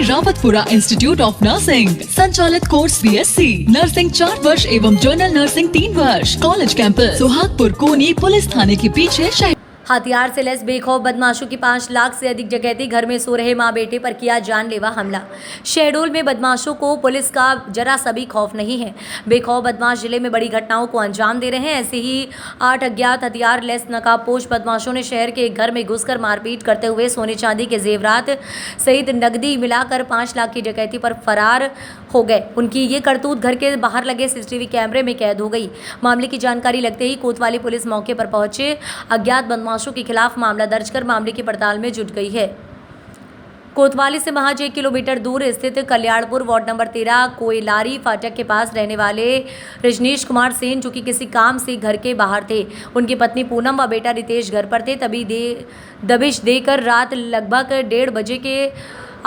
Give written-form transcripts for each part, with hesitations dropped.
Rawatpura institute of nursing, संचालित course BSc nursing 4 वर्ष एवं जनरल नर्सिंग 3 वर्ष। कॉलेज कैंपस सुहागपुर कोनी पुलिस थाने के पीछे शहर। हथियार से लैस बेखौफ बदमाशों की 5 लाख से अधिक डकैती, घर में सो रहे मां बेटे पर किया जानलेवा हमला। शहडोल में बदमाशों को पुलिस का जरा सा भी खौफ नहीं है। बेखौफ बदमाश जिले में बड़ी घटनाओं को अंजाम दे रहे हैं। ऐसे ही 8 अज्ञात हथियार लैस नकाबपोश बदमाशों ने शहर के एक घर में घुसकर मारपीट करते हुए सोने चांदी के जेवरात सहित नकदी मिलाकर 5 लाख की डकैती पर फरार हो गए। उनकी ये करतूत घर के बाहर लगे CCTV कैमरे में कैद हो गई। मामले की जानकारी लगते ही कोतवाली पुलिस मौके पर पहुंचे अज्ञात बदमाशों के खिलाफ मामला दर्ज कर मामले की पड़ताल में जुट गई है। कोतवाली से महज 1 किलोमीटर दूर स्थित कल्याणपुर वार्ड नंबर 13 कोयलारी फाटक के पास रहने वाले रजनीश कुमार सेन, जो कि किसी काम से घर के बाहर थे, उनकी पत्नी पूनम व बेटा रितेश घर पर थे, तभी दबिश देकर रात लगभग 1:30 बजे के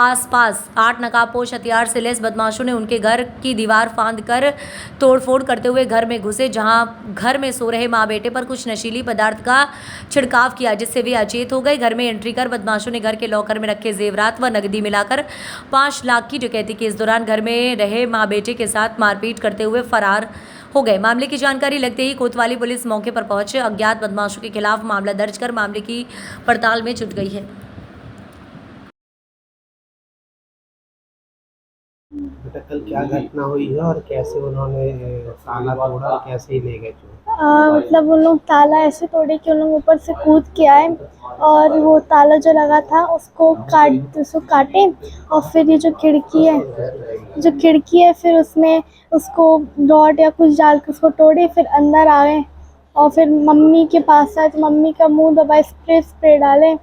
आसपास 8 नकाबपोश हथियार से लैस बदमाशों ने उनके घर की दीवार फांद कर तोड़फोड़ करते हुए घर में घुसे, जहां घर में सो रहे मां बेटे पर कुछ नशीली पदार्थ का छिड़काव किया, जिससे वे अचेत हो गए। घर में एंट्री कर बदमाशों ने घर के लॉकर में रखे जेवरात व नकदी मिलाकर 5 लाख की डकैती की। इस दौरान घर में रहे मां बेटे के साथ मारपीट करते हुए फरार हो गए। मामले की जानकारी लगते ही कोतवाली पुलिस मौके पर पहुंचे अज्ञात बदमाशों के खिलाफ मामला दर्ज कर मामले की पड़ताल में जुट गई है। बेटा कल क्या घटना हुई है और कैसे उन्होंने ताला तोड़ा और कैसे ही ले गए? मतलब उन लोग ताला ऐसे तोड़े कि उन लोग ऊपर से कूद के आए और वो ताला जो लगा था उसको काटे और फिर ये जो खिड़की है फिर उसमें उसको रॉड या कुछ डाल के उसको तोड़े, फिर अंदर आ गए और फिर मम्मी के पास आए तो मम्मी का मुंह दबाए स्प्रे डाले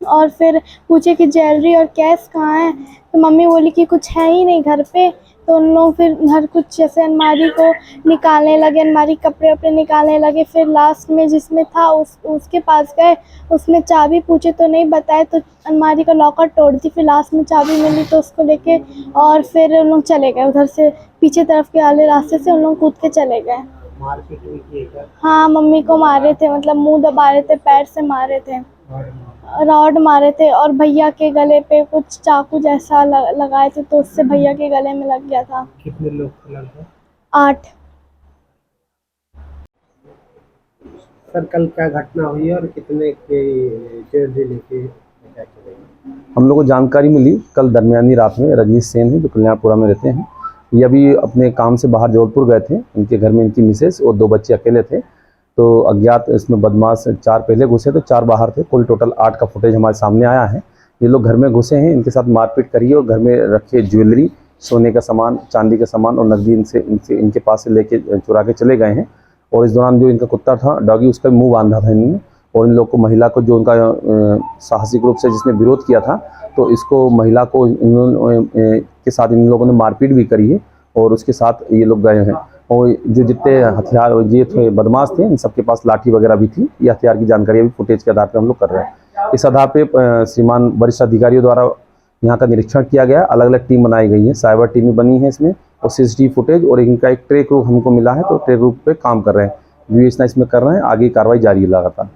और फिर पूछे कि ज्वेलरी और कैश कहाँ है, तो मम्मी बोली कि कुछ है ही नहीं घर पे। तो उन लोग फिर घर कुछ जैसे अलमारी को निकालने लगे, अलमारी कपड़े वपड़े निकालने लगे, फिर लास्ट में जिसमें था उसके पास गए, उसमें चाबी पूछे तो नहीं बताए, तो अलमारी का लॉकर तोड़ दी, फिर लास्ट में चाबी मिली तो उसको लेके और फिर उन लोग चले गए। उधर से पीछे तरफ के वाले रास्ते से उन लोग कूद के चले गए। मारपीट भी की क्या? हाँ, मम्मी को मारे थे, मतलब मुँह दबा रहे थे, पैर से मारे थे, रॉड मारे थे और भैया के गले पे कुछ चाकू जैसा लगाए थे तो उससे भैया के गले में लग गया था। कितने लोग थे लगभग? 8। सर कल क्या घटना हुई है और कितने के ज्वेलरी लेके क्या चले? हम लोग को जानकारी मिली कल दरमियानी रात में रजनीश सेन है जो कल्याणपुरा में रहते हैं। ये अभी अपने काम से बाहर जबलपुर गए थे। इनके घर में इनकी मिसेस और 2 बच्चे अकेले थे। तो अज्ञात इसमें बदमाश 4 पहले घुसे थे, 4 बाहर थे। कुल टोटल 8 का फुटेज हमारे सामने आया है। ये लोग घर में घुसे हैं, इनके साथ मारपीट करी है और घर में रखे ज्वेलरी, सोने का सामान, चांदी का सामान और नकदी इनके पास से लेके चुरा के चले गए हैं। और इस दौरान जो इनका कुत्ता था डॉगी, उसका मुंह बांधा था इन्होंने और इन लोग को महिला को जो उनका साहसिक रूप से जिसने विरोध किया था, तो इसको महिला को के साथ इन लोगों ने मारपीट भी करी है और उसके साथ ये लोग गए हैं। और जो जितने हथियार ये थे बदमाश थे, इन सबके पास लाठी वगैरह भी थी। ये हथियार की जानकारी अभी फुटेज के आधार पर हम लोग कर रहे हैं। इस आधार पे श्रीमान वरिष्ठ अधिकारियों द्वारा यहाँ का निरीक्षण किया गया। अलग अलग टीम बनाई गई है, साइबर टीम भी बनी है इसमें और CCTV फुटेज और इनका एक ट्रैक ग्रुप हमको मिला है, तो ट्रैक ग्रुप पे काम कर रहे हैं, विवेचना इसमें कर रहे हैं। आगे कार्रवाई जारी है लगातार।